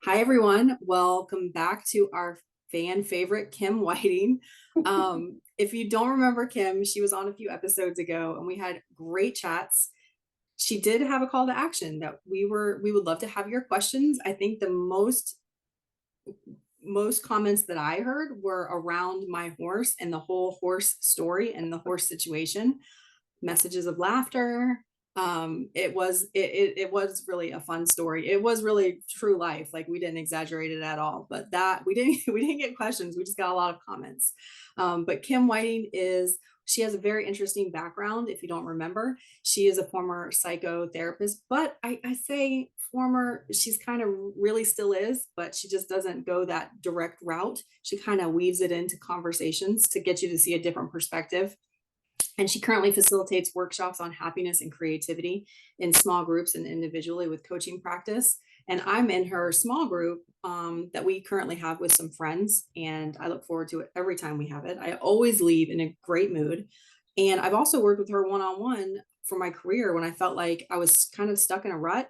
Hi, everyone. Welcome back to our fan favorite, Kim Whiting. If you don't remember Kim, she was on a few episodes ago and we had great chats. She did have a call to action that we would love to have your questions. I think the most comments that I heard were around my horse and the whole horse story and the horse situation, messages of laughter. It was really a fun story. It was really true life. Like, we didn't exaggerate it at all, but that we didn't we didn't get questions. We just got a lot of comments. But Kim Whiting she has a very interesting background. If you don't remember, she is a former psychotherapist, but I say former, she's kind of really still is, but she just doesn't go that direct route. She kind of weaves it into conversations to get you to see a different perspective. And she currently facilitates workshops on happiness and creativity in small groups and individually with coaching practice. And I'm in her small group that we currently have with some friends. And I look forward to it every time we have it. I always leave in a great mood. And I've also worked with her one on one for my career when I felt like I was kind of stuck in a rut.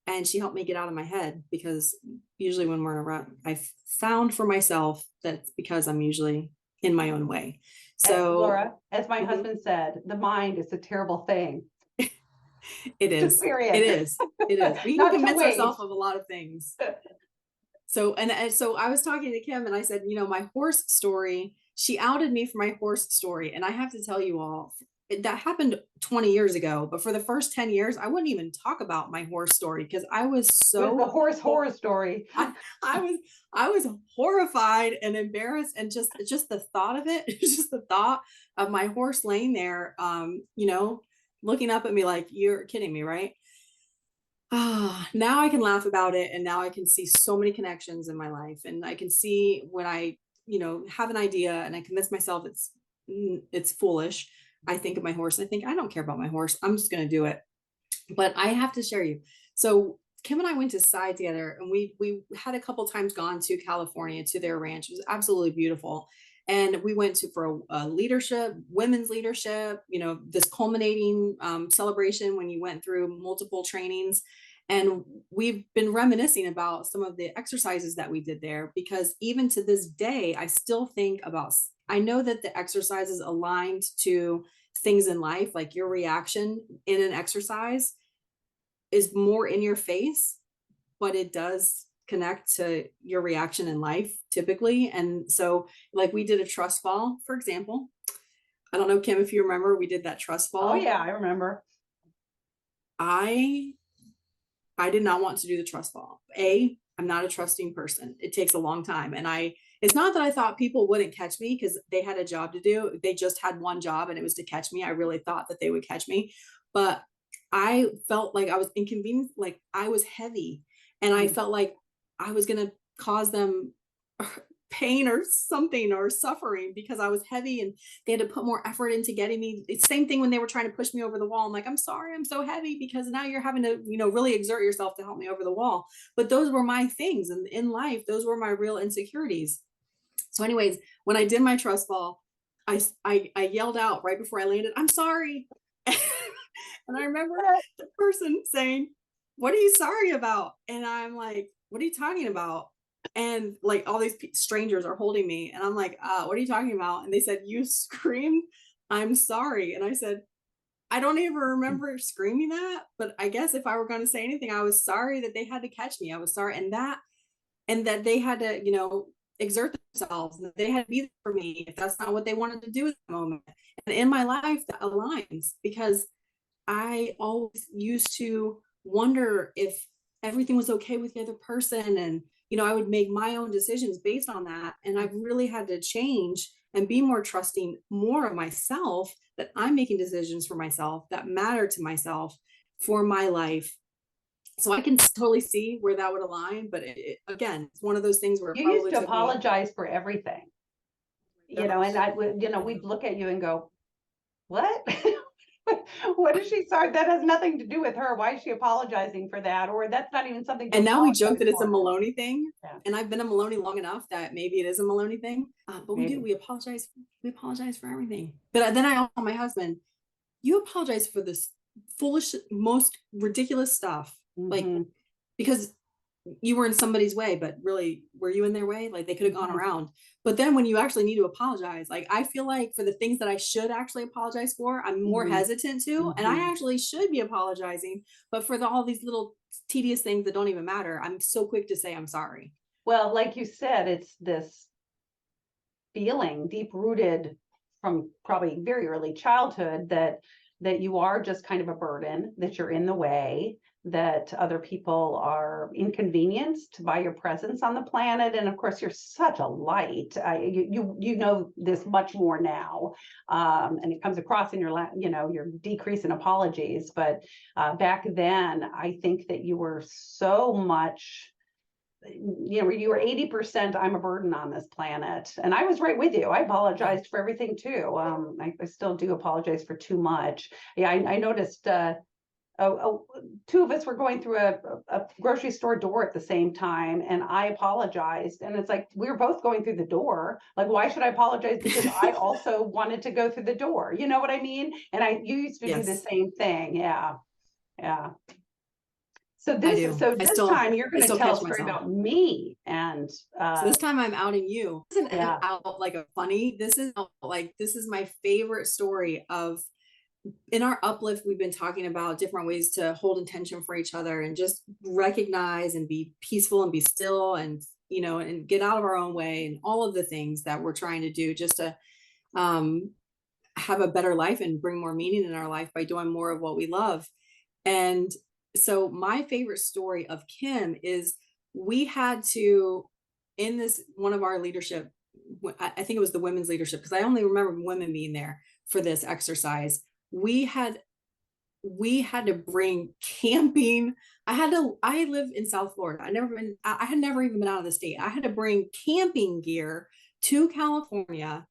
And she helped me get out of my head, because usually when we're in a rut, I've found for myself that's because I'm usually in my own way. So, Laura, as my mhm. husband said, the mind is a terrible thing. It Just is. period. It is. It is. We can Not to convince ourselves waste. of a lot of things. So I was talking to Kim and I said, my horse story, she outed me for my horse story. And I have to tell you all, that happened 20 years ago. But for the first 10 years, I wouldn't even talk about my horse story because I was It was the so horse horror story. I was I was horrified and embarrassed, and just the thought of it, just the thought of my horse laying there, looking up at me like, you're kidding me, right? Now I can laugh about it, and now I can see so many connections in my life, and I can see when I, have an idea and I convince myself it's foolish. I think of my horse and I think, I don't care about my horse. I'm just going to do it. But I have to share you. So Kim and I went to Side together, and we had a couple times gone to California to their ranch. It was absolutely beautiful. And we went to for a leadership, women's leadership, this culminating celebration when you went through multiple trainings. And we've been reminiscing about some of the exercises that we did there, because even to this day, I still think about, I know that the exercises aligned to things in life, like your reaction in an exercise is more in your face, but it does connect to your reaction in life typically. And so, like, we did a trust fall, for example. I don't know, Kim, if you remember, we did that trust fall. Oh yeah, I remember. I did not want to do the trust fall. I'm not a trusting person. It takes a long time. And it's not that I thought people wouldn't catch me, because they had a job to do. They just had one job, and it was to catch me. I really thought that they would catch me. But I felt like I was inconvenienced, like I was heavy, and I felt like I was going to cause them pain or something, or suffering, because I was heavy and they had to put more effort into getting me. It's same thing when they were trying to push me over the wall. I'm like, I'm sorry, I'm so heavy, because now you're having to, really exert yourself to help me over the wall. But those were my things. And in life, those were my real insecurities. So anyways, when I did my trust fall, I yelled out right before I landed, I'm sorry. And I remember the person saying, what are you sorry about? And I'm like, what are you talking about? And like, all these strangers are holding me, and I'm like, what are you talking about? And they said, you screamed, I'm sorry. And I said, I don't even remember screaming that, but I guess if I were going to say anything, I was sorry that they had to catch me. I was sorry. And that they had to, exert themselves, and they had to be there for me if that's not what they wanted to do at the moment. And in my life, that aligns, because I always used to wonder if everything was okay with the other person. And, I would make my own decisions based on that. And I've really had to change and be more trusting, more of myself, that I'm making decisions for myself that matter to myself for my life. So I can totally see where that would align. But again, it's one of those things where it You used probably to took me. apologize for everything, and I would, we'd look at you and go, what? What is she sorry? That has nothing to do with her. Why is she apologizing for that? Or that's not even something to And now we joke apologize that it's a for. Maloney thing. Yeah. And I've been a Maloney long enough that maybe it is a Maloney thing. But we do. Maybe. We apologize. We apologize for everything. But then I told my husband, you apologize for this foolish, most ridiculous stuff. Like, because you were in somebody's way, but really, were you in their way? Like they could have gone Mhm, around. But then when you actually need to apologize, like I feel like for the things that I should actually apologize for, I'm more mhm, hesitant to, and I mhm. actually should be apologizing. But for all these little tedious things that don't even matter, I'm so quick to say I'm sorry. Well, like you said, it's this feeling deep rooted from probably very early childhood that you are just kind of a burden, that you're in the way, that other people are inconvenienced by your presence on the planet. And of course, you're such a light. You know this much more now, and it comes across in your your decrease in apologies. But back then, I think that you were so much, you were 80% I'm a burden on this planet. And I was right with you. I Yeah. apologized for everything too. I still do apologize for too much. Yeah, I noticed two of us were going through a grocery store door at the same time, and I apologized. And it's like we were both going through the door. Like, why should I apologize? Because I also wanted to go through the door. You know what I mean? And you used to do the Yes, same thing. Yeah. Yeah. So I do. this time you're I going to still tell catch a story myself. about me, and So this time I'm outing you. This isn't yeah, out like a funny. This is my favorite story of in our uplift. We've been talking about different ways to hold intention for each other and just recognize and be peaceful and be still and and get out of our own way and all of the things that we're trying to do just to um, have a better life and bring more meaning in our life by doing more of what we love. And so my favorite story of Kim is we had to in this one of our leadership, I think it was the women's leadership because I only remember women being there for this exercise. We had we had to bring camping. I live in South Florida. I had never even been out of the state. I had to bring camping gear to California,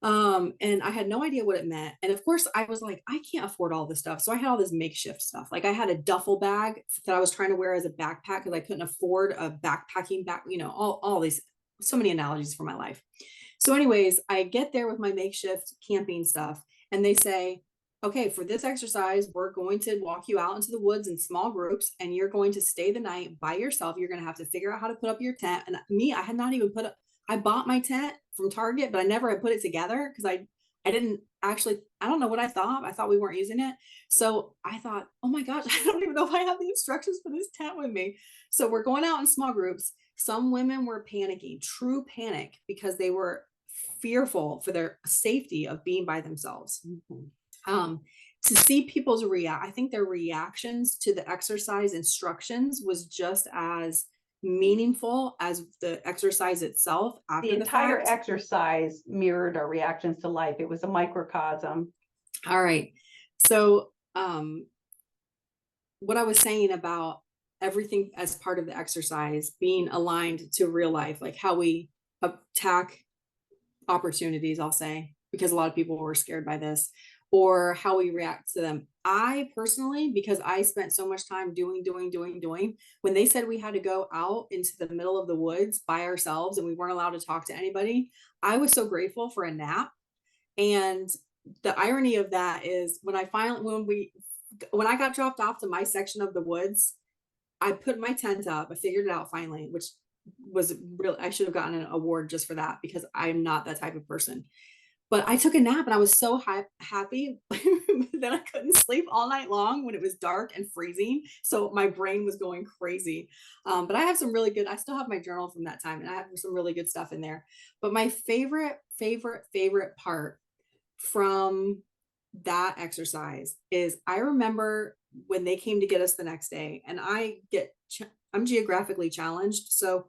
and I had no idea what it meant. And of course, I was like, I can't afford all this stuff. So I had all this makeshift stuff. Like I had a duffel bag that I was trying to wear as a backpack because I couldn't afford a backpacking bag, all these, so many analogies for my life. So, anyways, I get there with my makeshift camping stuff, and they say, okay, for this exercise, we're going to walk you out into the woods in small groups, and you're going to stay the night by yourself. You're going to have to figure out how to put up your tent. And me, I had not even put up, I bought my tent from Target, but I never had put it together because I didn't actually, I don't know what I thought. I thought we weren't using it. So I thought, oh my gosh, I don't even know if I have the instructions for this tent with me. So we're going out in small groups. Some women were panicking, true panic, because they were fearful for their safety of being by themselves. mhm. Um, to see people's I think their reactions to the exercise instructions was just as meaningful as the exercise itself The after the entire fact. exercise mirrored our reactions to life. It was a microcosm. All right. So, what I was saying about everything as part of the exercise being aligned to real life, like how we attack opportunities, I'll say, because a lot of people were scared by this, or how we react to them. I personally, because I spent so much time doing, when they said we had to go out into the middle of the woods by ourselves and we weren't allowed to talk to anybody, I was so grateful for a nap. And the irony of that is when I got dropped off to my section of the woods, I put my tent up. I figured it out finally, which was real. I should have gotten an award just for that because I'm not that type of person. But I took a nap and I was so happy that I couldn't sleep all night long when it was dark and freezing. So my brain was going crazy. But I have some really good, I still have my journal from that time and I have some really good stuff in there. But my favorite part from that exercise is I remember when they came to get us the next day, and I'm geographically challenged. So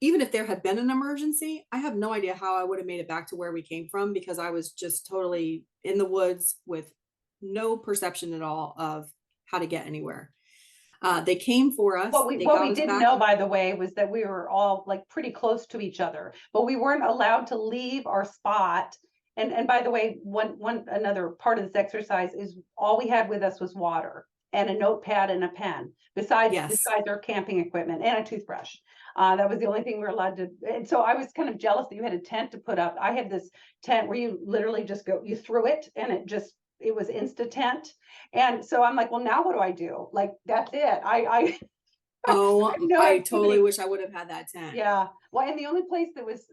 even if there had been an emergency, I have no idea how I would have made it back to where we came from because I was just totally in the woods with no perception at all of how to get anywhere. They came for us, they What got we us didn't back. know, by the way, was that we were all like pretty close to each other, but we weren't allowed to leave our spot. And by the way, one another part of this exercise is all we had with us was water and a notepad and a pen, Yes. besides our camping equipment and a toothbrush. That was the only thing we were allowed to. And so I was kind of jealous that you had a tent to put up. I had this tent where you literally just go, you threw it, and it was insta tent. And so I'm like, well, now what do I do? Like, that's it. I Oh, I have no I totally activity. wish I would have had that tent. Yeah. Well, and the only place that was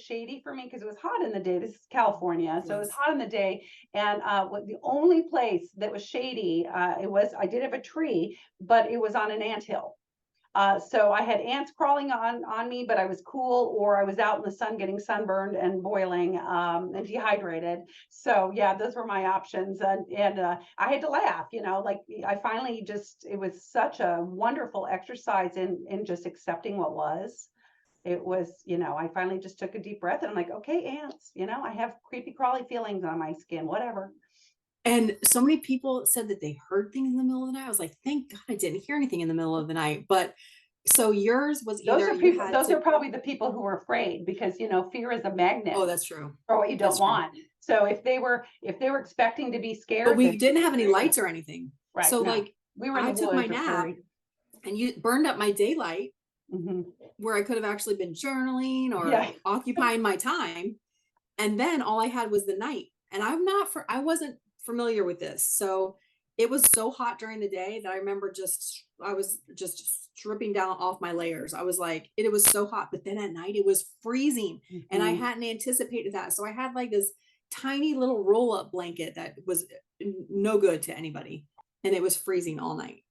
shady for me, because it was hot in the day. This is California, It so it was was. hot in the day. And the only place that was shady, I did have a tree, but it was on an anthill. So I had ants crawling on me, but I was cool, or I was out in the sun getting sunburned and boiling, and dehydrated. So yeah, those were my options, and I had to laugh, like I finally just it was such a wonderful exercise in just accepting what was. It was, I finally just took a deep breath and I'm like, okay, ants, I have creepy crawly feelings on my skin, whatever. And so many people said that they heard things in the middle of the night. I was like, thank God I didn't hear anything in the middle of the night. But so yours was Those either are you people, had those are to, probably the people who are afraid because fear is a magnet oh, that's true. or what you don't That's true. want. So if they were expecting to be But scared, we then didn't have any lights or anything. right, So no. like We were in I the took my woods or nap prairie. and you burned up my daylight Mhm. where I could have actually been journaling or Yeah. occupying my time. And then all I had was the night. And I wasn't familiar with this. So it was so hot during the day that I remember I was just stripping down off my layers. I was like, it was so hot, but then at night it was freezing and I Mhm. hadn't anticipated that. So I had like this tiny little roll up blanket that was no good to anybody and it was freezing all night.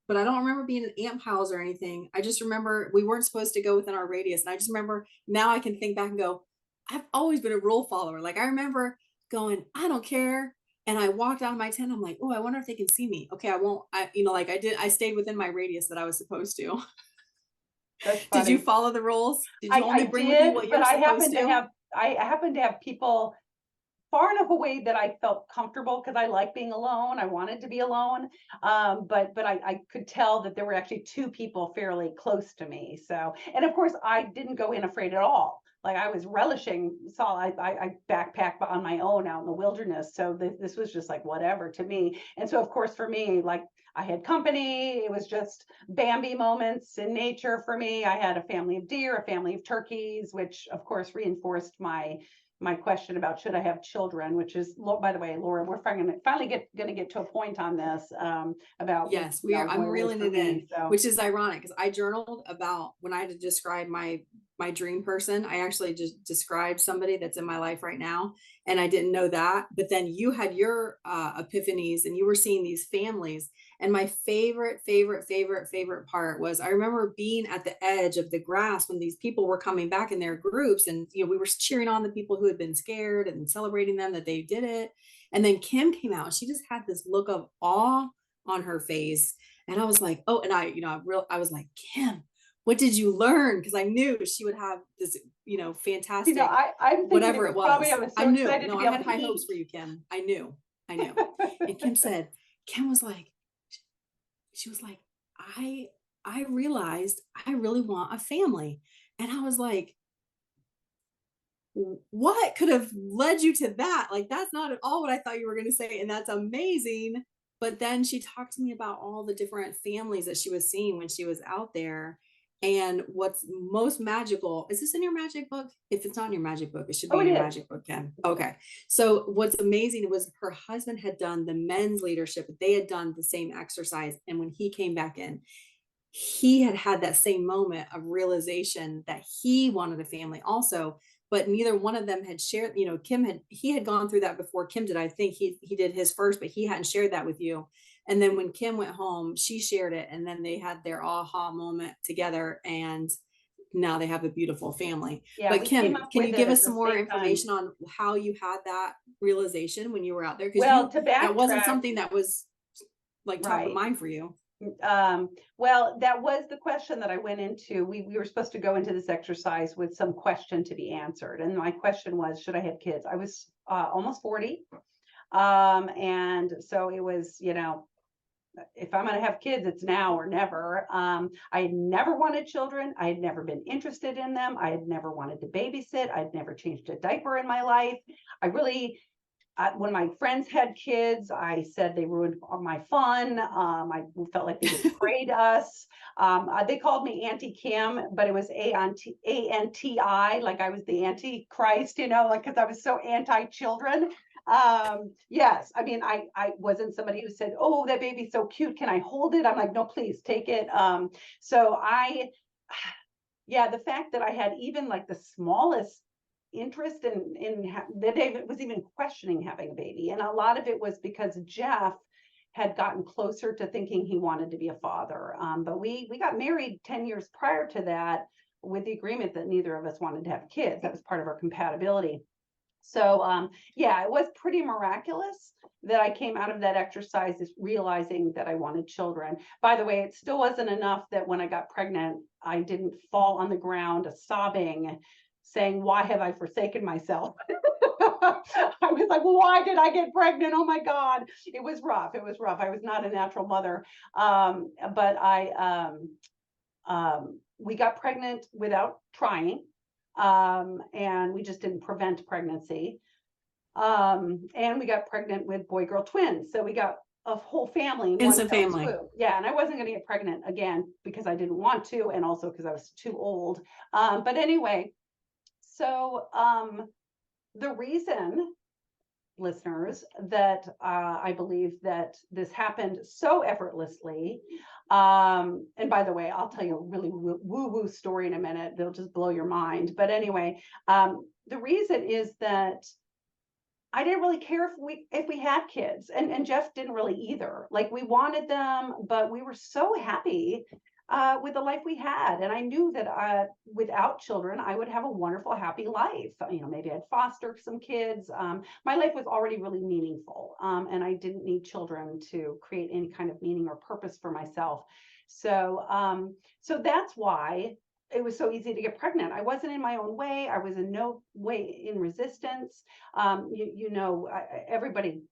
But I don't remember being in ant piles or anything. I just remember we weren't supposed to go within our radius. And I just remember now I can think back and go, I've always been a rule follower. Like I remember going, I don't care. And I walked out of my tent. I'm like, oh, I wonder if they can see me. Okay, I won't. Like I stayed within my radius that I was supposed to. That's Did you funny. follow the rules? Did you I only bring with you did, what but you're supposed to? I happened to have people far enough away that I felt comfortable because I like being alone. I wanted to be alone. But I could tell that there were actually two people fairly close to me. So, and of course, I didn't go in afraid at all. Like I was relishing, I backpacked on my own out in the wilderness. So this was just like whatever to me. And so, of course, for me, like I had company. It was just Bambi moments in nature for me. I had a family of deer, a family of turkeys, which of course reinforced my question about should I have children, which is, by the way, Laura, we're finally going to get to a point on this, about Yes, we are. I'm what it is reeling for it in, me. So which is ironic because I journaled about when I had to describe my dream person. I actually just described somebody that's in my life right now, and I didn't know that. But then you had your epiphanies, and you were seeing these families. And my favorite part was I remember being at the edge of the grass when these people were coming back in their groups, and we were cheering on the people who had been scared and celebrating them that they did it. And then Kim came out. She just had this look of awe on her face. And I was like, oh, and I was like, Kim, what did you learn? Because I knew she would have this, fantastic I'm thinking it whatever it was probably I was. was I so knew. excited to No, be I able had to high hopes eat. for you, Kim. I knew. I knew. And Kim was like, she was like, I realized I really want a family. And I was like, what could have led you to that? Like, that's not at all what I thought you were going to say. And that's amazing. But then she talked to me about all the different families that she was seeing when she was out there. And what's most magical is this in your magic book? If it's not in your magic book, it should Oh, be it in your is. magic book, Ken. Okay. So what's amazing was her husband had done the men's leadership, they had done the same exercise. And when he came back in, he had had that same moment of realization that he wanted a family also, but neither one of them had shared. He had gone through that before Kim did. I think he did his first, but he hadn't shared that with you. And then when Kim went home, she shared it, and then they had their aha moment together, and now they have a beautiful family. Yeah, But we came Kim, up can with you it give at us the some more same time. information on how you had that realization when you were out there? Because Well, you to that wasn't backtrack, something that was like top of right. mind for you. Well, that was the question that I went into. We were supposed to go into this exercise with some question to be answered. And my question was, should I have kids? I was almost 40. And so it was, if I'm going to have kids, it's now or never. I had never wanted children. I had never been interested in them. I had never wanted to babysit. I'd never changed a diaper in my life. I really, when my friends had kids, I said they ruined my fun. I felt like they betrayed us. They called me Auntie Kim, but it was ANTI, like I was the Antichrist, like because I was so anti-children. Yes, I mean, I wasn't somebody who said, "Oh, that baby's so cute. Can I hold it?" I'm like, "No, please take it." So I, yeah, the fact that I had even like the smallest interest that David was even questioning having a baby, and a lot of it was because Jeff had gotten closer to thinking he wanted to be a father. But we got married 10 years prior to that with the agreement that neither of us wanted to have kids. That was part of our compatibility. So yeah, it was pretty miraculous that I came out of that exercise is realizing that I wanted children. By the way, it still wasn't enough that when I got pregnant, I didn't fall on the ground sobbing, saying, "Why have I forsaken myself?" I was like, "Why did I get pregnant? Oh my God." It was rough. It was rough. I was not a natural mother. But we got pregnant without trying. And we just didn't prevent pregnancy. And we got pregnant with boy girl twins. So we got a whole family in one Instant fell family. swoop. Yeah, and I wasn't going to get pregnant again because I didn't want to, and also because I was too old. But anyway, so the reason, listeners, that I believe that this happened so effortlessly. And by the way, I'll tell you a really woo-woo story in a minute. They'll just blow your mind. But anyway, the reason is that I didn't really care if we had kids, and Jeff didn't really either. Like we wanted them, but we were so happy with the life we had, and I knew that without children, I would have a wonderful, happy life. You know, maybe I'd foster some kids. My life was already really meaningful, and I didn't need children to create any kind of meaning or purpose for myself. So, so that's why it was so easy to get pregnant. I wasn't in my own way. I was in no way in resistance. You know, everybody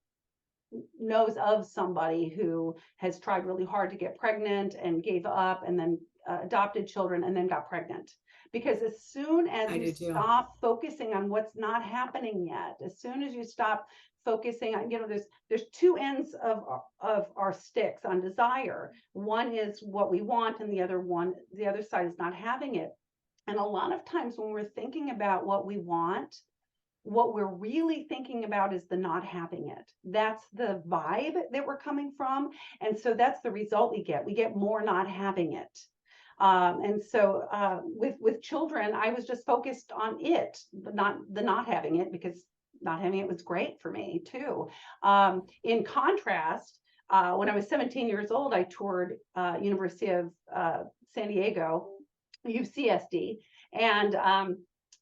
knows of somebody who has tried really hard to get pregnant and gave up and then adopted children and then got pregnant. Because as soon as I you do too. stop focusing on what's not happening yet, as soon as you stop focusing on, you know, there's two ends of our sticks on desire. One is what we want, and the other side is not having it. And a lot of times when we're thinking about what we want, what we're really thinking about is the not having it. That's the vibe that we're coming from. And so that's the result we get. We get more not having it. And so with children, I was just focused on it, but not having it, because not having it was great for me too. In contrast, when I was 17 years old, I toured University of San Diego, UCSD, and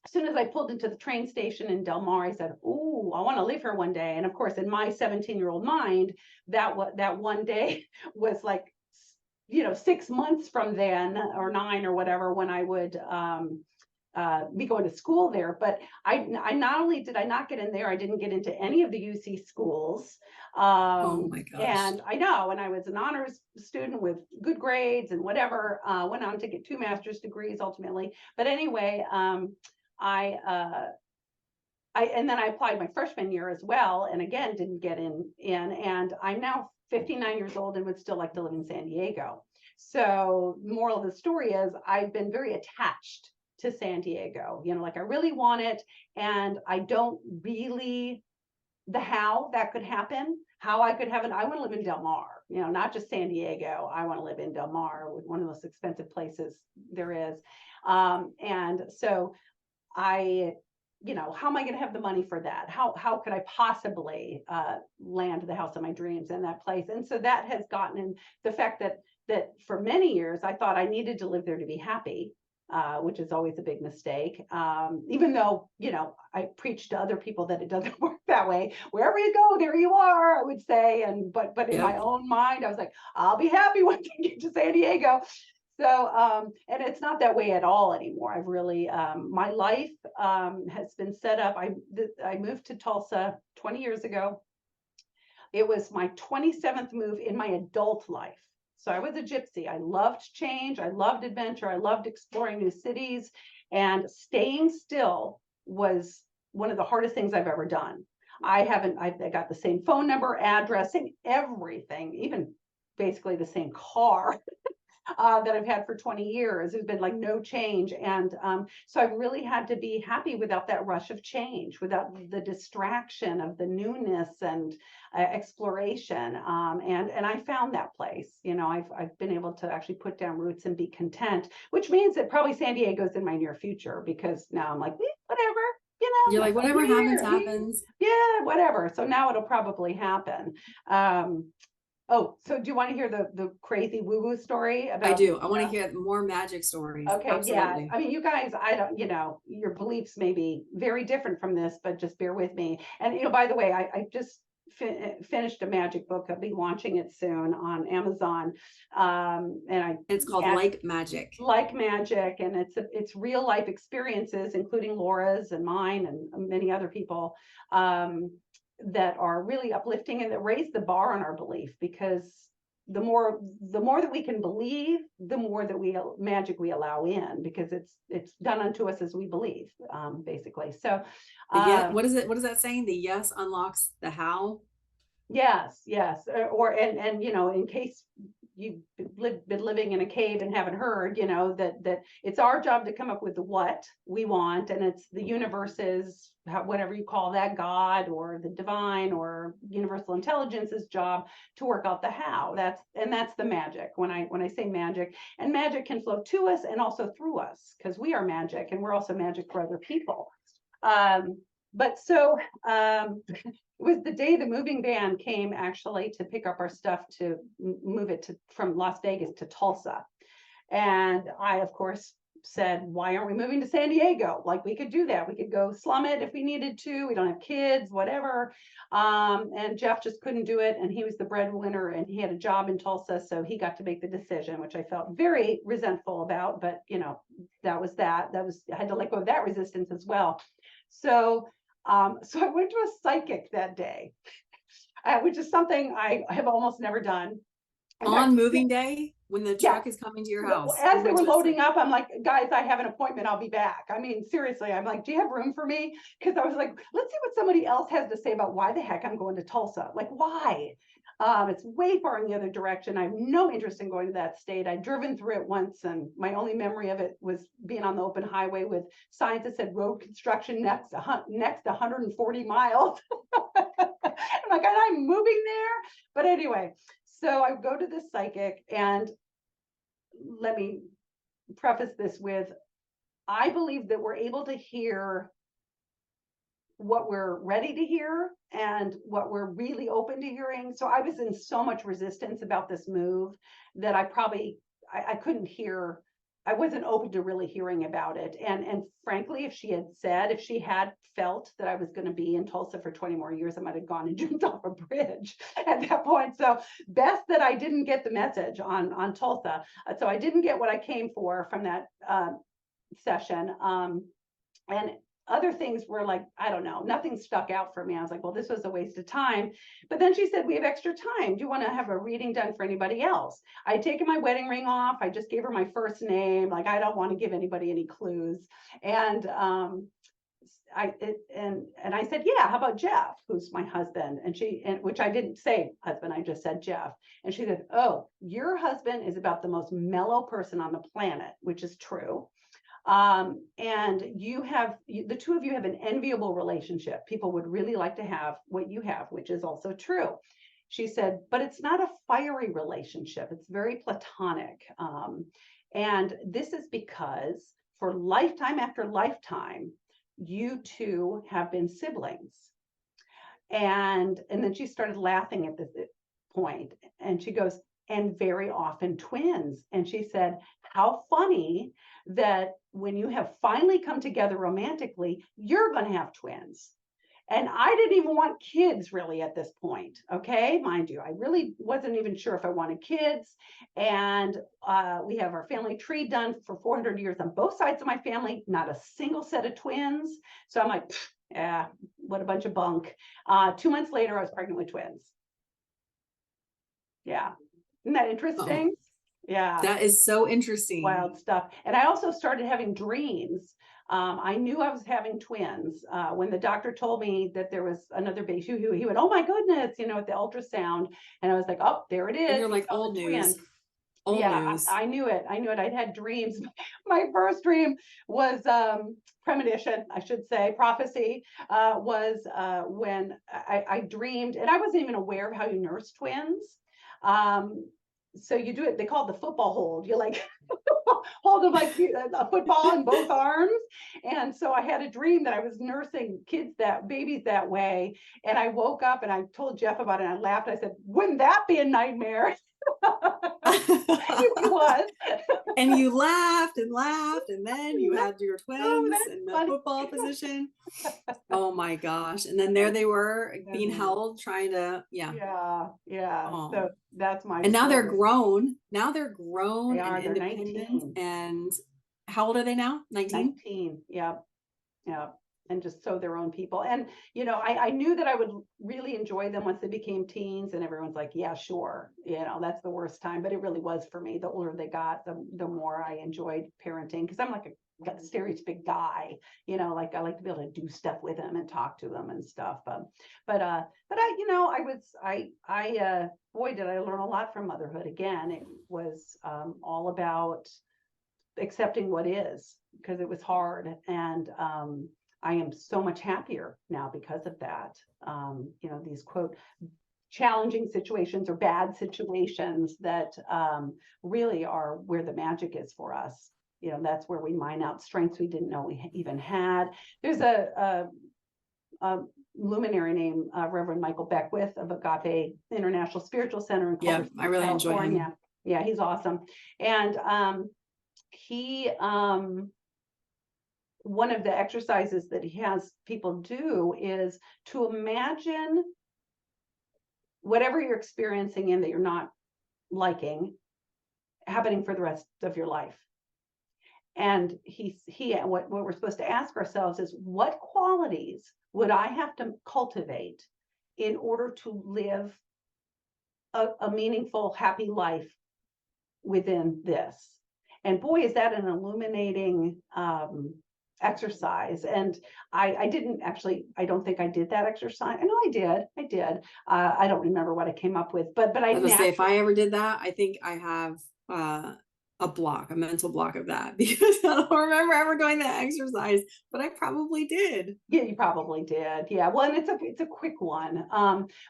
as soon as I pulled into the train station in Del Mar, I said, "Ooh, I want to live here one day." And of course, in my 17-year-old mind, that one day was like, you know, 6 months from then, or 9 or whatever, when I would be going to school there. But I not only did I not get in there, I didn't get into any of the UC schools. Oh my gosh. And I know, and I was an honors student with good grades and whatever, went on to get 2 master's degrees ultimately. But anyway, I and then I applied my freshman year as well, and again didn't get in. And I'm now 59 years old and would still like to live in San Diego. So moral of the story is I've been very attached to San Diego. You know, like I really want it, and I don't really the how that could happen. How I could have I want to live in Del Mar, you know, not just San Diego. I want to live in Del Mar, one of the most expensive places there is. And so I, you know, how am I going to have the money for that? How could I possibly land the house of my dreams in that place? And so that has gotten in the fact that for many years I thought I needed to live there to be happy, which is always a big mistake. Even though, you know, I preach to other people that it doesn't work that way. Wherever you go, there you are, I would say. And but in my Yep. own mind, I was like, I'll be happy once I get to San Diego. So, and it's not that way at all anymore. I've really, my life has been set up. I moved to Tulsa 20 years ago. It was my 27th move in my adult life. So I was a gypsy. I loved change. I loved adventure. I loved exploring new cities, and staying still was one of the hardest things I've ever done. I got the same phone number, address, same everything, even basically the same car that I've had for 20 years. There's been like no change. And so I really had to be happy without that rush of change, without the distraction of the newness and exploration. And I found that place. I've been able to actually put down roots and be content, which means that probably San Diego's in my near future, because now I'm like, whatever, You're like, whatever happens, here, happens. yeah, whatever. So now it'll probably happen. Oh, so do you want to hear the crazy woo-woo story I about? do. I want to hear more magic stories. Okay, yeah. Absolutely. I mean, you guys, I don't, your beliefs may be very different from this, but just bear with me. And, by the way, I just finished a magic book. I'll be launching it soon on Amazon. And It's called Like Magic. Like Magic, and it's real life experiences, including Laura's and mine and many other people, that are really uplifting and that raise the bar on our belief, because the more that we can believe, the more that magic we allow in, because it's done unto us as we believe, basically. So Yeah, what is it? What is that saying? The yes unlocks the how. yes, or and in case you've been living in a cave and haven't heard, that it's our job to come up with the what we want, and it's the universe's, whatever you call that, God or the divine or universal intelligence's job to work out the how. That's the magic. When I say magic, and magic can flow to us and also through us, because we are magic and we're also magic for other people. But so it was the day the moving van came actually to pick up our stuff to move it from Las Vegas to Tulsa. And I, of course, said, why aren't we moving to San Diego? Like, we could do that. We could go slum it if we needed to. We don't have kids, whatever. And Jeff just couldn't do it. And he was the breadwinner and he had a job in Tulsa. So he got to make the decision, which I felt very resentful about. But, that was, I had to let go of that resistance as well. So I went to a psychic that day, which is something I have almost never done. On moving day, when the truck is coming to your house. As they were loading up, I'm like, guys, I have an appointment. I'll be back. I mean, seriously, I'm like, do you have room for me? Because I was like, let's see what somebody else has to say about why the heck I'm going to Tulsa. Like, why? It's way far in the other direction. I have no interest in going to that state. I'd driven through it once, and my only memory of it was being on the open highway with signs that said road construction next 140 miles. I'm like, I'm moving there. But anyway, so I go to this psychic, and let me preface this with, I believe that we're able to hear what we're ready to hear and what we're really open to hearing. So I was in so much resistance about this move that I couldn't hear. I wasn't open to really hearing about it. And frankly, if she had felt that I was going to be in Tulsa for 20 more years, I might have gone and jumped off a bridge at that point. So best that I didn't get the message on Tulsa. So I didn't get what I came for from that session. And other things were like, I don't know, nothing stuck out for me. I was like, well, this was a waste of time. But then she said, we have extra time. Do you want to have a reading done for anybody else? I had taken my wedding ring off. I just gave her my first name. Like, I don't want to give anybody any clues. And I said, yeah, how about Jeff, who's my husband? And which I didn't say husband, I just said Jeff. And she said, oh, your husband is about the most mellow person on the planet, which is true. And the two of you have an enviable relationship. People would really like to have what you have, which is also true. She said, but it's not a fiery relationship. It's very platonic. And this is because for lifetime after lifetime, you two have been siblings. And then she started laughing at this point, and she goes, and very often twins. And she said, how funny that when you have finally come together romantically, you're going to have twins. And I didn't even want kids really at this point. Okay, mind you, I really wasn't even sure if I wanted kids. And we have our family tree done for 400 years on both sides of my family, not a single set of twins. So I'm like, yeah, what a bunch of bunk. 2 months later, I was pregnant with twins. Yeah. Isn't that interesting? Oh, yeah. That is so interesting. Wild stuff. And I also started having dreams. I knew I was having twins when the doctor told me that there was another baby. He went, oh my goodness, at the ultrasound. And I was like, oh, there it is. And you're like, old news. Old Yeah, news. I knew it. I knew it. I'd had dreams. My first dream was premonition, I should say, prophecy, was when I dreamed, and I wasn't even aware of how you nurse twins. Um, so you do it, they call it the football hold. You like hold them like a football in both arms. And so I had a dream that I was nursing babies that way. And I woke up and I told Jeff about it and I laughed. I said, wouldn't that be a nightmare? It was. And you laughed, and then you had your Oh, twins that's in the funny. football position. Oh my gosh. And then there they were being held, trying to, yeah. Yeah, yeah. Oh. So that's my And now they're story. grown. Now they're grown They and are, they're independent. 19. And how old are they now? 19? 19. Yeah. Yeah. And just so their own people. And, I knew that I would really enjoy them once they became teens, and everyone's like, yeah, sure. That's the worst time, but it really was for me. The older they got, the more I enjoyed parenting, because I'm like a stereotypic guy, like I like to be able to do stuff with them and talk to them and stuff. But boy, did I learn a lot from motherhood. Again, it was all about accepting what is, because it was hard. And I am so much happier now because of that. These quote challenging situations or bad situations that really are where the magic is for us. That's where we mine out strengths we didn't know we even had. There's a luminary named Reverend Michael Beckwith of Agape International Spiritual Center in Yeah, Culver I City, really enjoy California. him. Yeah, he's awesome. And he one of the exercises that he has people do is to imagine whatever you're experiencing in that you're not liking happening for the rest of your life. And what we're supposed to ask ourselves is, what qualities would I have to cultivate in order to live a meaningful, happy life within this? And boy, is that an illuminating exercise. And I didn't actually, I don't think I did that exercise. I know I did. I don't remember what I came up with, but I I was gonna say, if naturally, I ever did that, I think I have a mental block of that because I don't remember ever doing that exercise, but I probably did. yeah, you probably did. Yeah. Well, and it's a quick one.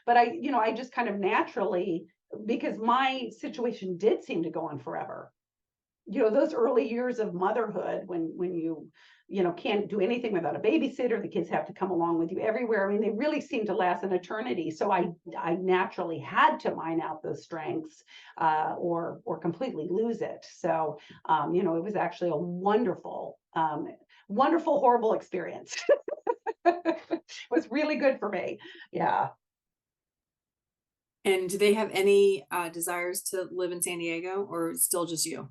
But I just kind of naturally, because my situation did seem to go on forever. Those early years of motherhood when you can't do anything without a babysitter, the kids have to come along with you everywhere. I mean, they really seem to last an eternity. So I naturally had to mine out those strengths or completely lose it. So it was actually a wonderful horrible experience. It was really good for me. Yeah. And do they have any desires to live in San Diego, or still just you?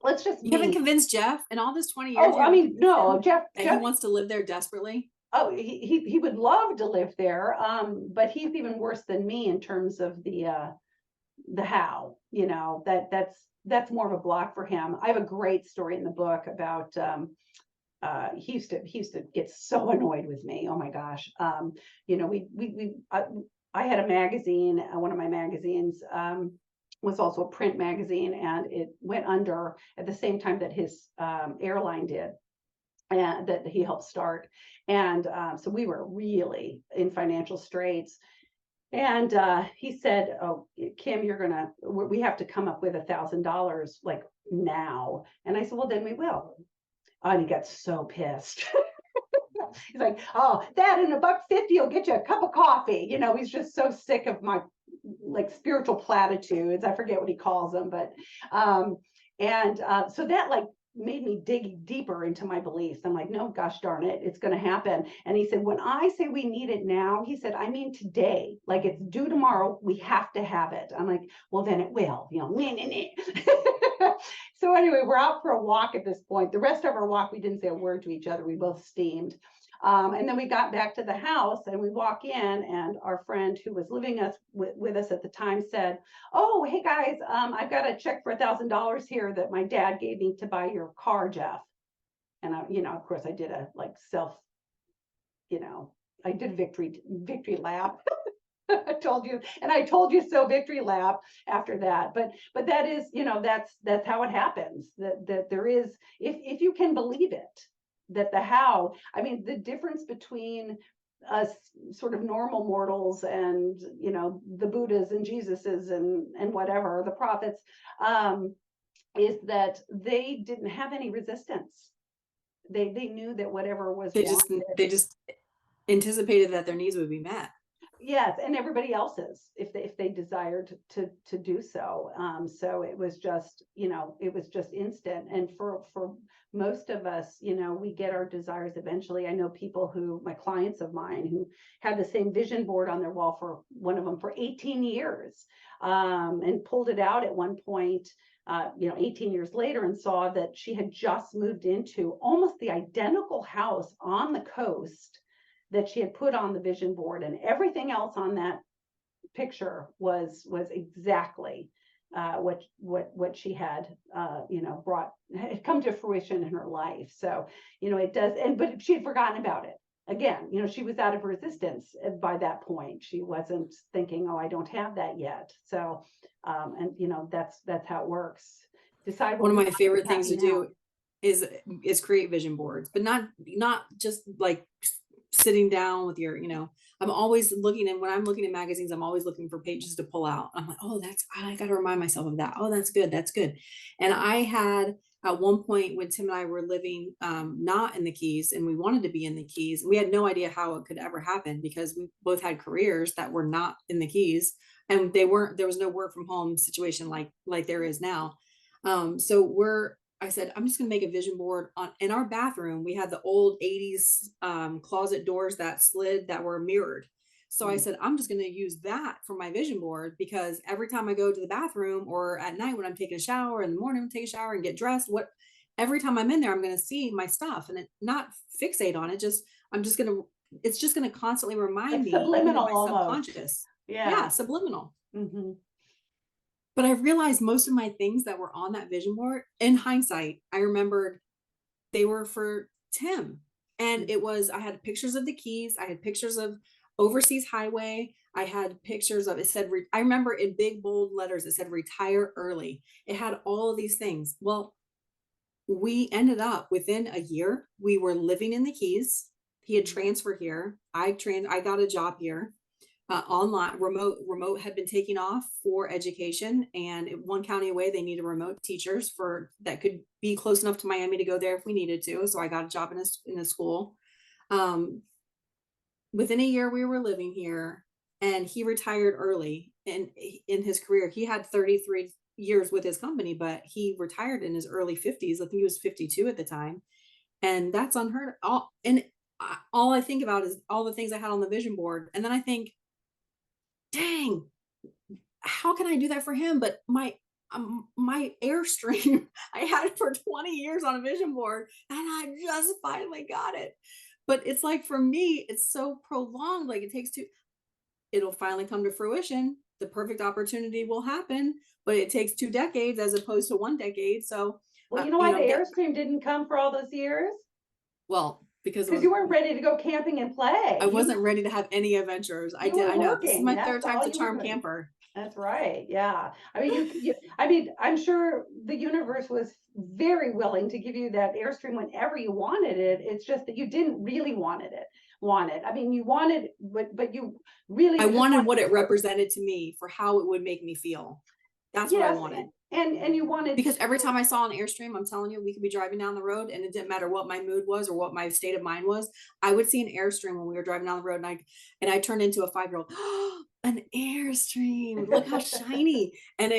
Let's just You haven't me. convinced Jeff in all this 20 years. Oh, You I haven't mean, convinced no, him that he Jeff. wants to live there desperately. Oh, he would love to live there, but he's even worse than me in terms of the how. That's more of a block for him. I have a great story in the book about he used to get so annoyed with me. Oh my gosh. I had a magazine. One of my magazines was also a print magazine, and it went under at the same time that his airline did, and that he helped start. And so we were really in financial straits. And he said, "Oh, Kim, we have to come up with $1,000 like now." And I said, "Well, then we will." And he got so pissed. He's like, "Oh, that and $1.50 will get you a cup of coffee." He's just so sick of my like spiritual platitudes. I forget what he calls them, but and so that like made me dig deeper into my beliefs. I'm like, no, gosh darn it, it's going to happen. And he said, when I say we need it now, he said, I mean today, like it's due tomorrow, we have to have it. I'm like, well, then it will, So anyway, we're out for a walk at this point. The rest of our walk, we didn't say a word to each other. We both steamed. And then we got back to the house and we walk in, and our friend who was living with us at the time said, "Oh, hey guys, I've got a check for $1,000 here that my dad gave me to buy your car, Jeff." And of course I did a like I did a victory lap. I told you, and I told you so victory lap after that. But that is, that's how it happens. That there is, if you can believe it, that the how, I mean, the difference between us sort of normal mortals and, the Buddhas and Jesuses and whatever, the prophets, is that they didn't have any resistance. They knew that whatever was wanted. they just anticipated that their needs would be met. Yes, and everybody else's, if they desired to do so. So it was just, it was just instant. And for most of us, we get our desires eventually. I know people my clients of mine, who had the same vision board on their wall, for one of them for 18 years, and pulled it out at one point, 18 years later, and saw that she had just moved into almost the identical house on the coast that she had put on the vision board, and everything else on that picture was exactly what she had had come to fruition in her life. So it does, but she had forgotten about it. Again, she was out of resistance by that point. She wasn't thinking, oh, I don't have that yet. So and that's how it works. Decide One what of my favorite things to now. do is create vision boards, but not just like sitting down with your, I'm always looking, and when I'm looking at magazines, I'm always looking for pages to pull out. I'm like, oh, I got to remind myself of that. Oh, that's good. That's good. And I had, at one point when Tim and I were living, not in the Keys, and we wanted to be in the Keys, we had no idea how it could ever happen, because we both had careers that were not in the Keys, and there was no work from home situation like there is now. I said, I'm just going to make a vision board in our bathroom. We had the old 80s closet doors that slid, that were mirrored. So I said, I'm just going to use that for my vision board, because every time I go to the bathroom, or at night when I'm taking a shower, in the morning, I'm taking a shower and get dressed, every time I'm in there, I'm going to see my stuff, and not fixate on it. It's just going to constantly remind me, subliminal, my almost. subconscious. Yeah, Subliminal. mm-hmm. But I realized most of my things that were on that vision board, in hindsight, I remembered they were for Tim. And I had pictures of the Keys. I had pictures of Overseas Highway. I had pictures of, it said, I remember in big bold letters, it said retire early. It had all of these things. Well, we ended up, within a year, we were living in the Keys. He had transferred here. I got a job here. Online, remote had been taking off for education, and one county away, they needed remote teachers that could be close enough to Miami to go there if we needed to. So I got a job in a school. Within a year, we were living here, and he retired early in his career. He had 33 years with his company, but he retired in his early 50s. I think he was 52 at the time, and that's unheard of. All I think about is all the things I had on the vision board, and then I think, dang, how can I do that for him? But my Airstream, I had it for 20 years on a vision board, and I just finally got it. But it's like, for me, it's so prolonged. Like, it'll finally come to fruition. The perfect opportunity will happen, but it takes 2 decades as opposed to 1 decade. So, well, you know why the Airstream didn't come for all those years? Well, because you weren't ready to go camping and play. I wasn't ready to have any adventures. I know this is my third time to charm camper. That's right. Yeah. I mean, I'm sure the universe was very willing to give you that Airstream whenever you wanted it. It's just that you didn't really want it. I mean, you wanted, but you really, I wanted what it represented to me, for how it would make me feel. That's what I wanted. And you wanted, because every time I saw an Airstream, I'm telling you, we could be driving down the road, and it didn't matter what my mood was or what my state of mind was. I would see an Airstream when we were driving down the road, and I turned into a 5-year-old. An Airstream, look how shiny. And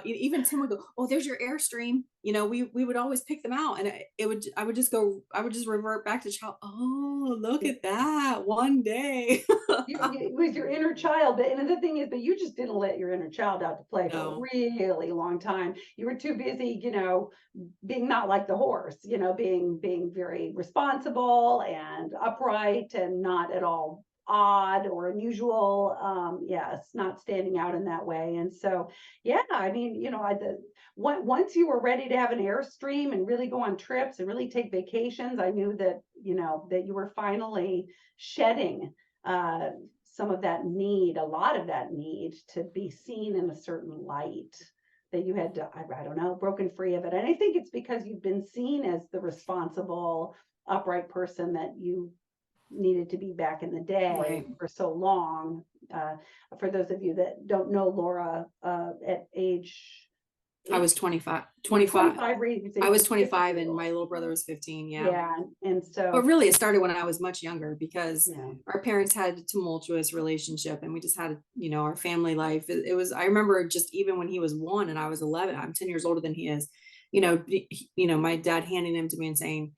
even Tim would go, oh, there's your Airstream. We would always pick them out, and I would just revert back to child. Oh, look at that, one day. It was your inner child. And the thing is, but you just didn't let your inner child out to play for a really long time. You were too busy, being not like the horse, being very responsible and upright, and not at all odd or unusual. Yes, not standing out in that way. And so, yeah, I mean, once you were ready to have an Airstream and really go on trips and really take vacations, I knew that, that you were finally shedding some of that need, a lot of that need to be seen in a certain light, that you had to, I don't know, broken free of it. And I think it's because you've been seen as the responsible, upright person that you needed to be back in the day Right. for so long. For those of you that don't know Laura, at age I was 8, 25, you're 25. 25, I was you're 25 and 50. my little brother was 15. Yeah. Yeah, and But so, really, it started when I was much younger because yeah. our parents had a tumultuous relationship and we just had, our family life. It was, I remember just even when he was 1 and I was 11, I'm 10 years older than he is, my dad handing him to me and saying,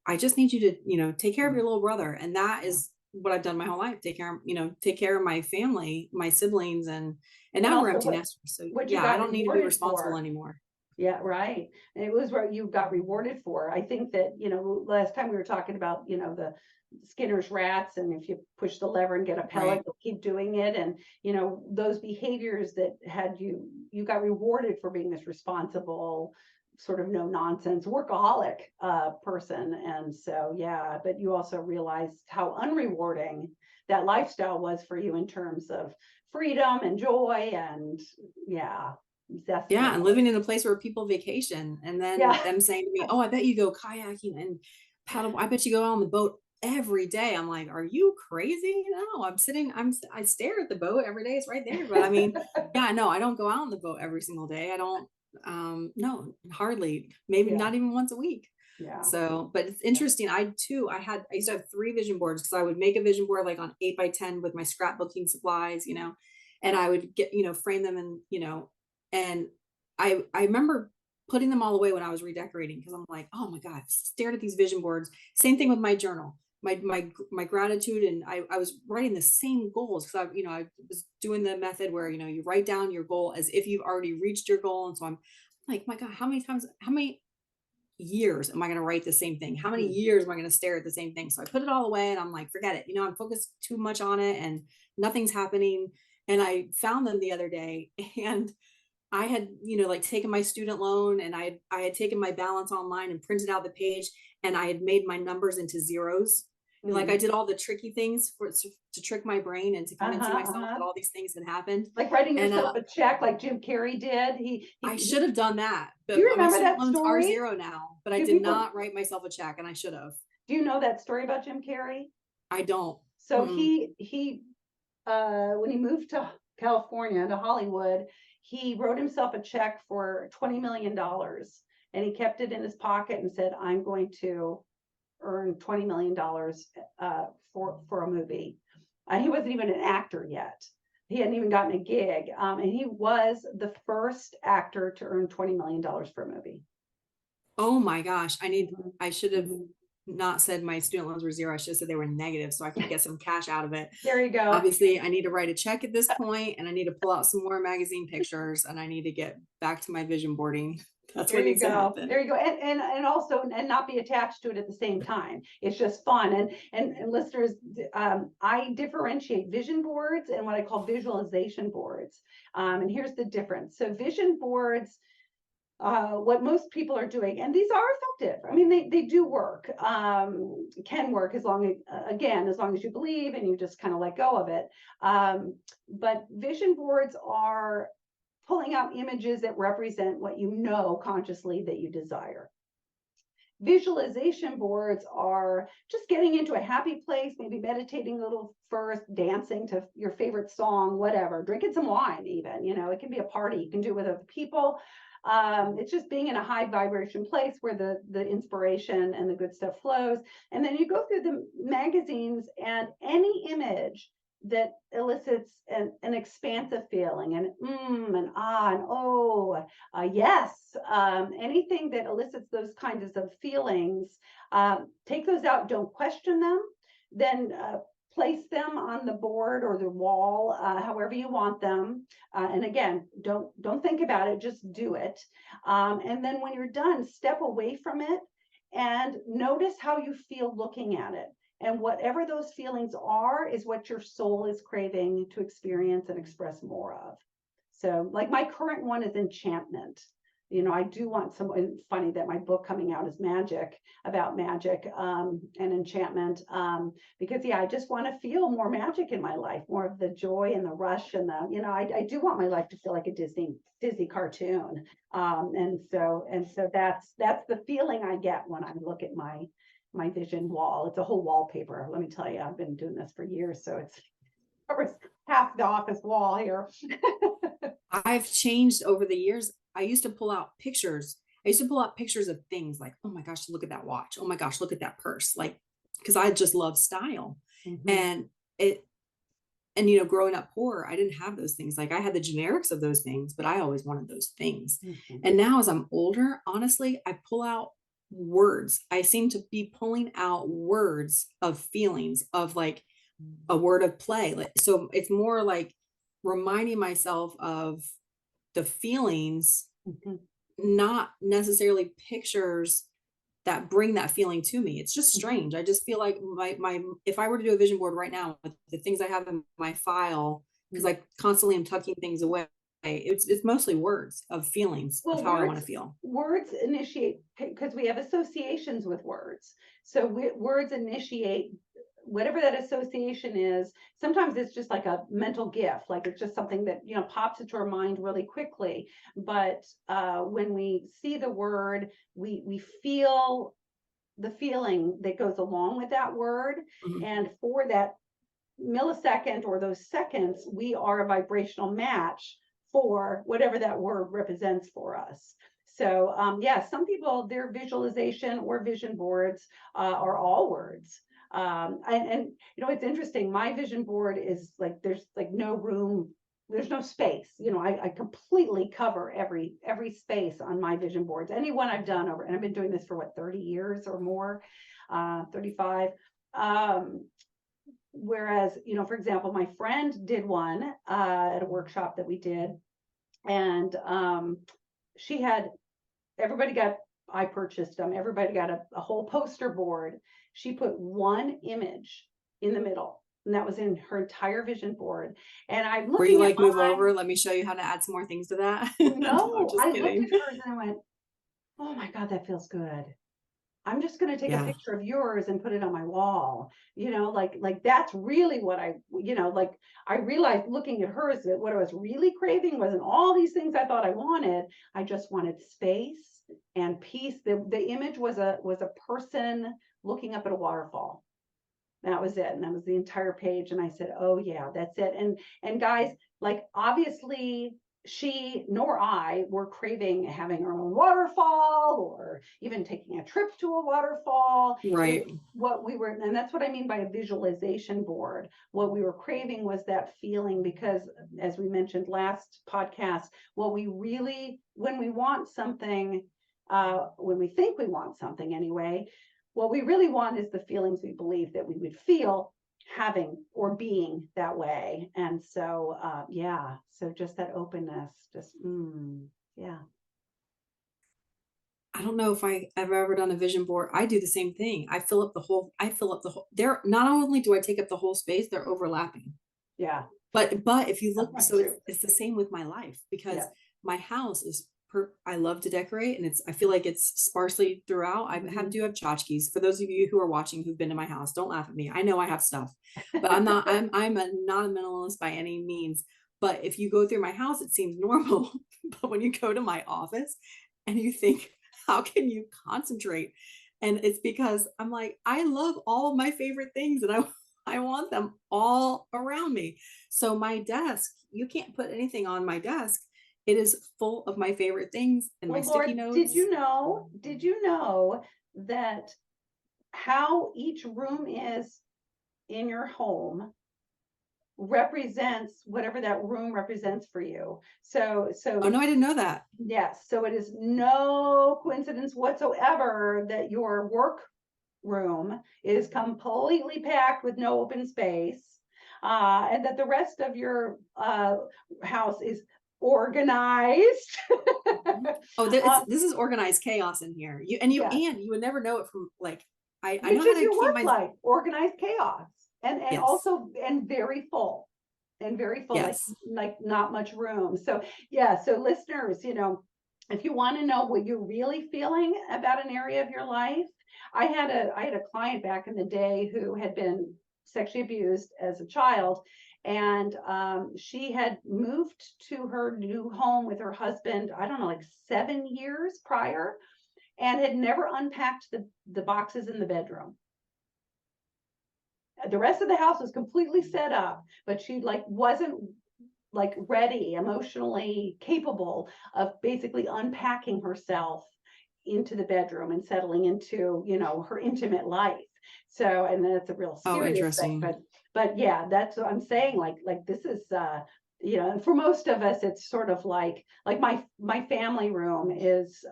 I just need you to, take care of your little brother. And that is what I've done my whole life. Take care of my family, my siblings, and And now we're also empty nesters. So what you yeah, I got don't need to be rewarded responsible for. anymore. Yeah, right. And it was what you got rewarded for. I think that, last time we were talking about, the Skinner's rats, and if you push the lever and get a pellet, Right. you'll keep doing it. And, those behaviors that had you got rewarded for being this responsible, sort of no nonsense workaholic person. And so, yeah, but you also realized how unrewarding that lifestyle was for you in terms of freedom and joy and, yeah, zest for Yeah, and life. living in a place where people vacation and then Yeah. them saying to me, "Oh, I bet you go kayaking and paddle. I bet you go out on the boat every day." I'm like, "Are you crazy?" No, I stare at the boat every day. It's right there. But I mean, yeah, no, I don't go out on the boat every single day. I don't, no, hardly, maybe Yeah. not even once a week. Yeah. So, but it's interesting. I used to have 3 vision boards because I would make a vision board like on 8 by 10 with my scrapbooking supplies, and I would get, frame them and, and I remember putting them all away when I was redecorating because I'm like, oh my God, I stared at these vision boards. Same thing with my journal, my gratitude, and I was writing the same goals because I was doing the method where you write down your goal as if you've already reached your goal, and so I'm like, my God, how many years am I going to write the same thing? How many Mhm. years am I going to stare at the same thing? So I put it all away and I'm like, forget it. I'm focused too much on it and nothing's happening. And I found them the other day and I had, like taken my student loan and I had taken my balance online and printed out the page and I had made my numbers into zeros. Like I Mhm. did all the tricky things to trick my brain into convincing Uh-huh, myself that uh-huh. all these things had happened. Like writing And yourself a check like Jim Carrey did. I should have done that, Do but you my remember student that loans are story? 0 now, but I Do did people not write myself a check and I should have. do you know that story about Jim Carrey? I don't. So Mm-mm. he when he moved to California, to Hollywood, he wrote himself a check for $20 million, and he kept it in his pocket and said, I'm going to earn $20 million for a movie. He wasn't even an actor yet. He hadn't even gotten a gig. And he was the first actor to earn $20 million for a movie. Oh my gosh. Mhm. I should have Mhm. not said my student loans were 0. I should have said they were negative so I could get some cash out of it. There you go. Obviously, I need to write a check at this point and I need to pull out some more magazine pictures and I need to get back to my vision boarding. That's There what you needs to go. happen. There you go. And also, and not be attached to it at the same time. It's just fun. And listeners, I differentiate vision boards and what I call visualization boards. And here's the difference. So vision boards, what most people are doing, and these are effective. I mean, they do work, can work as long as, again, as long as you believe and you just kind of let go of it. But vision boards are pulling out images that represent what you know consciously that you desire. Visualization boards are just getting into a happy place, maybe meditating a little first, dancing to your favorite song, whatever, drinking some wine, even, it can be a party. You can do it with other people. It's just being in a high vibration place where the inspiration and the good stuff flows. And then you go through the magazines, and any image that elicits an expansive feeling, and and ah and oh, yes, anything that elicits those kinds of feelings, take those out, don't question them, then place them on the board or the wall, however you want them. And again, don't think about it, just do it. And then when you're done, step away from it and notice how you feel looking at it. And whatever those feelings are is what your soul is craving to experience and express more of. So, like, my current one is enchantment. I do want someone. It's funny that my book coming out is about magic, and enchantment, because I just want to feel more magic in my life, more of the joy and the rush and I do want my life to feel like a Disney cartoon. And so that's the feeling I get when I look at my vision wall. It's a whole wallpaper. Let me tell you, I've been doing this for years, so it's covers half the office wall here. I've changed over the years. I used to pull out pictures. I used to pull out pictures of things like, oh my gosh, look at that watch. Oh my gosh, look at that purse. Like, because I just love style. Mhm. And it, growing up poor, I didn't have those things. Like I had the generics of those things, but I always wanted those things. Mhm. And now as I'm older, honestly, I pull out words. I seem to be pulling out words of feelings of like a word of play. Like, so it's more like reminding myself of the feelings, Mhm. not necessarily pictures that bring that feeling to me. It's just Mhm. strange. I just feel like my if I were to do a vision board right now with the things I have in my file, because Mhm. I constantly am tucking things away, it's mostly words of feelings of Well, how I want to feel. words initiate because we have associations with words. So words initiate whatever that association is. Sometimes it's just like a mental gift, like it's just something that pops into our mind really quickly. But when we see the word, we feel the feeling that goes along with that word, Mhm. and for that millisecond or those seconds, we are a vibrational match for whatever that word represents for us. So yeah, some people, their visualization or vision boards are all words. And it's interesting. My vision board is like there's like no room. There's no space. I completely cover every space on my vision boards. Anyone I've done over, and I've been doing this for what 30 years or more, 35. Whereas, for example, my friend did one at a workshop that we did, and she had everybody got. I purchased them. Everybody got a whole poster board. She put one image in the middle, and that was in her entire vision board. And I'm Were you looking at like, move mine. over? Let me show you how to add some more things to that. No, I'm No, just I looked kidding. at hers and I went, "Oh my God, that feels good." I'm just going to take a Yeah. picture of yours and put it on my wall. Like that's really what like I realized looking at hers that what I was really craving wasn't all these things I thought I wanted. I just wanted space and peace. The image was a person looking up at a waterfall. That was it. And that was the entire page. And I said, oh yeah, that's it. And guys, like obviously she nor I were craving having our own waterfall or even taking a trip to a waterfall. Right. What we were, and that's what I mean by a visualization board. What we were craving was that feeling, because as we mentioned last podcast, what we really, when we want something, when we think we want something anyway, what we really want is the feelings we believe that we would feel having or being that way. And so, yeah, so just that openness, yeah. I don't know if I've ever done a vision board. I do the same thing. I fill up the whole, they're not only do I take up the whole space, they're overlapping. Yeah, But if you that's look, mine so too. it's the same with my life Yeah. because my house is I love to decorate and I feel like it's sparsely throughout. I Mhm. do have tchotchkes. For those of you who are watching who've been to my house, don't laugh at me. I know I have stuff, but I'm not a minimalist by any means. But if you go through my house, it seems normal. But when you go to my office and you think, how can you concentrate? And it's because I'm like, I love all of my favorite things and I want them all around me. So my desk, you can't put anything on my desk. It is full of my favorite things and my Well, sticky Lord, did notes. you know, did you know that how each room is in your home represents whatever that room represents for you? Oh So no, I didn't know that. yes, so it is no coincidence whatsoever that your work room is completely packed with no open space, and that the rest of your house is organized. Mhm. Oh, uh, this is organized chaos in here. yes, You would never know it from like I which know how is to your keep work my life, organized chaos, and yes. also and very full, like Yes. not much room. So yeah, so listeners, if you want to know what you're really feeling about an area of your life, I had a client back in the day who had been sexually abused as a child, and she had moved to her new home with her husband, I don't know, like 7 years prior, and had never unpacked the boxes in the bedroom. The rest of the house was completely set up, but she like wasn't like ready, emotionally capable of basically unpacking herself into the bedroom and settling into, her intimate life. So, and that's a real Oh, serious thing, interesting. but yeah, that's what I'm saying. Like this is, and for most of us, it's sort of like my family room is,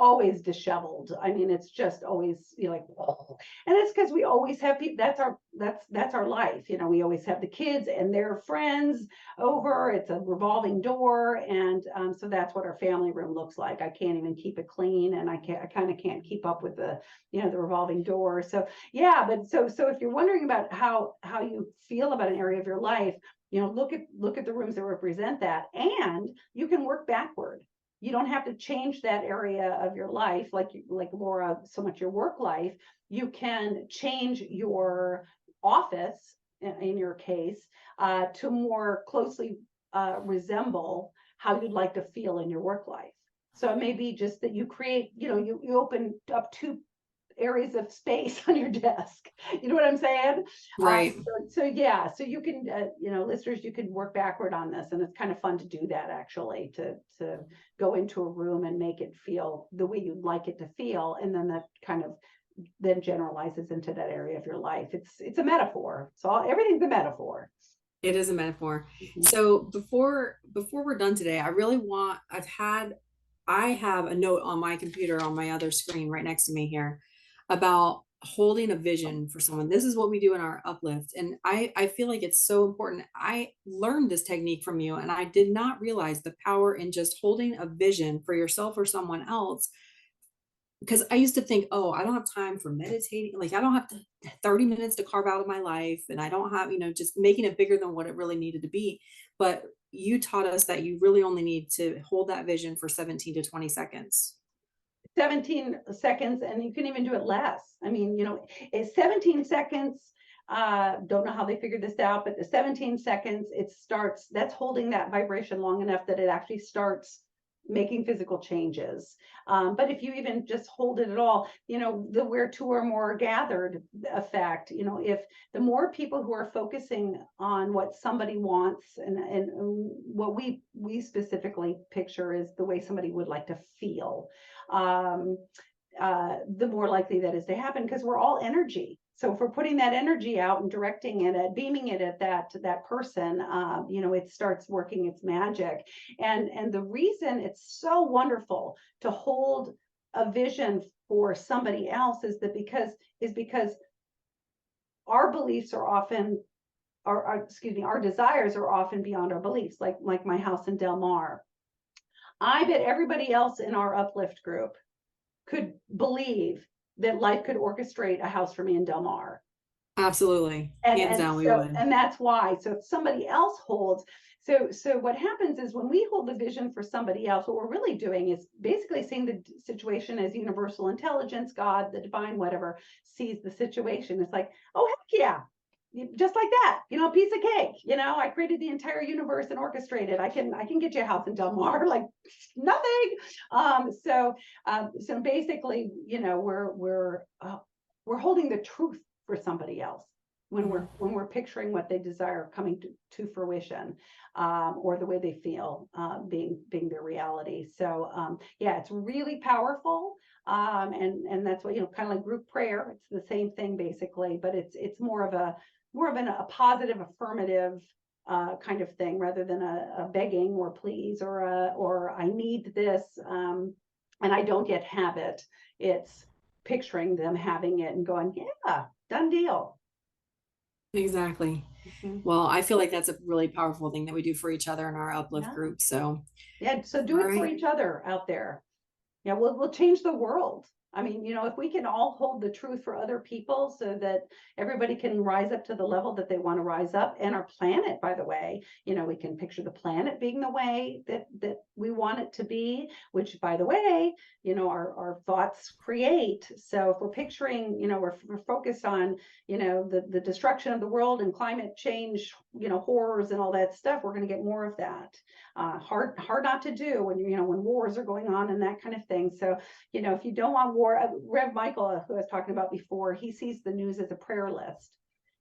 always disheveled. I mean, it's just always, like, oh. And it's because we always have people. That's our life. We always have the kids and their friends over. It's a revolving door, and so that's what our family room looks like. I can't even keep it clean, and I kind of can't keep up with the revolving door. So yeah, but so if you're wondering about how you feel about an area of your life, look at the rooms that represent that, and you can work backward. You don't have to change that area of your life like Laura, so much your work life. You can change your office in your case to more closely resemble how you'd like to feel in your work life. So it may be just that you create, you open up two areas of space on your desk. You know what I'm saying? Right. So yeah, so you can, listeners, you can work backward on this, and it's kind of fun to do that, actually, to go into a room and make it feel the way you'd like it to feel, and then that kind of then generalizes into that area of your life. It's a metaphor. So everything's a metaphor. It is a metaphor. Mhm. So before we're done today, I have a note on my computer on my other screen right next to me here about holding a vision for someone. This is what we do in our uplift. And I feel like it's so important. I learned this technique from you, and I did not realize the power in just holding a vision for yourself or someone else, because I used to think, oh, I don't have time for meditating. Like, I don't have 30 minutes to carve out of my life. And I don't have, just making it bigger than what it really needed to be. But you taught us that you really only need to hold that vision for 17 to 20 seconds. 17 seconds, and you can even do it less. I mean, it's 17 seconds. Don't know how they figured this out, but the 17 seconds, that's holding that vibration long enough that it actually starts making physical changes. But if you even just hold it at all, the where two or more gathered effect, if the more people who are focusing on what somebody wants, and what we specifically picture is the way somebody would like to feel, um, the more likely that is to happen, because we're all energy. So if we're putting that energy out and directing it at beaming it at that person, it starts working its magic. And the reason it's so wonderful to hold a vision for somebody else is because our beliefs are often our desires are often beyond our beliefs, like my house in Del Mar. I bet everybody else in our uplift group could believe that life could orchestrate a house for me in Del Mar. Absolutely. And Hands and down, we so would. and that's why. So if somebody else holds, so what happens is when we hold the vision for somebody else, what we're really doing is basically seeing the situation as universal intelligence, God, the divine, whatever, sees the situation. It's like, oh heck yeah, just like that, a piece of cake. I created the entire universe and orchestrated. I can get you a house in Del Mar, like nothing. So basically, we're holding the truth for somebody else when we're Mhm. when we're picturing what they desire coming to fruition, or the way they feel being their reality. So yeah, it's really powerful. And that's what, kind of like group prayer. It's the same thing basically, but it's more of a positive, affirmative kind of thing, rather than a begging or please or I need this, and I don't yet have it. It's picturing them having it and going, yeah, done deal. Exactly. Mhm. Well, I feel like that's a really powerful thing that we do for each other in our uplift group. So, Yeah, so do all it for right. each other out there. Yeah, we'll change the world. I mean, if we can all hold the truth for other people so that everybody can rise up to the level that they want to rise up, and our planet, by the way, we can picture the planet being the way that we want it to be, which, by the way, our thoughts create. So if we're picturing, we're focused on, the destruction of the world and climate change, horrors and all that stuff, we're going to get more of that. Hard not to do when, when wars are going on and that kind of thing. So, if you don't want war, Rev Michael, who I was talking about before, he sees the news as a prayer list.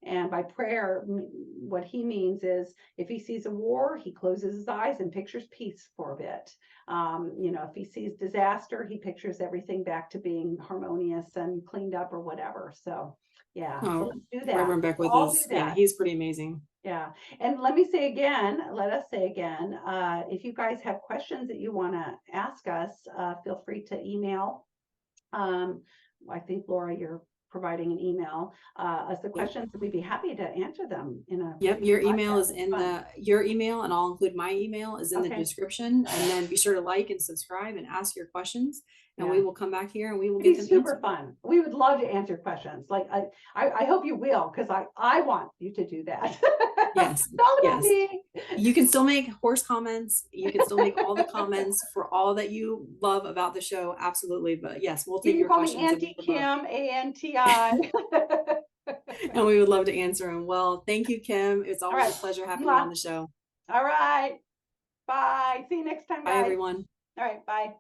And by prayer, what he means is if he sees a war, he closes his eyes and pictures peace for a bit. If he sees disaster, he pictures everything back to being harmonious and cleaned up or whatever. So, yeah, so Oh, let's do that. Reverend Beckwith All do is, yeah, that. he's pretty amazing. Yeah. And let us say again, if you guys have questions that you want to ask us, feel free to email. I think, Laura, you're providing an email, us the Yep. questions, and we'd be happy to answer them in a Yep, your email is podcast. in your email, and I'll include my email is in the Okay. description. And then be sure to like and subscribe and ask your questions, and we Yeah. will come back here and we will It'd get be them super answered. fun. We would love to answer questions. Like I hope you will, because I want you to do that. Yes, It's all about yes. me. You can still make horse comments. You can still make all the comments for all that you love about the show. Absolutely. But yes, we'll You take can your call me questions, and Auntie Kim, ANTI. and we would love to answer them. Well, thank you, Kim. It's All always right. a pleasure having you on the show. All right. Bye. See you next time, Bye, guys. everyone. All right. Bye.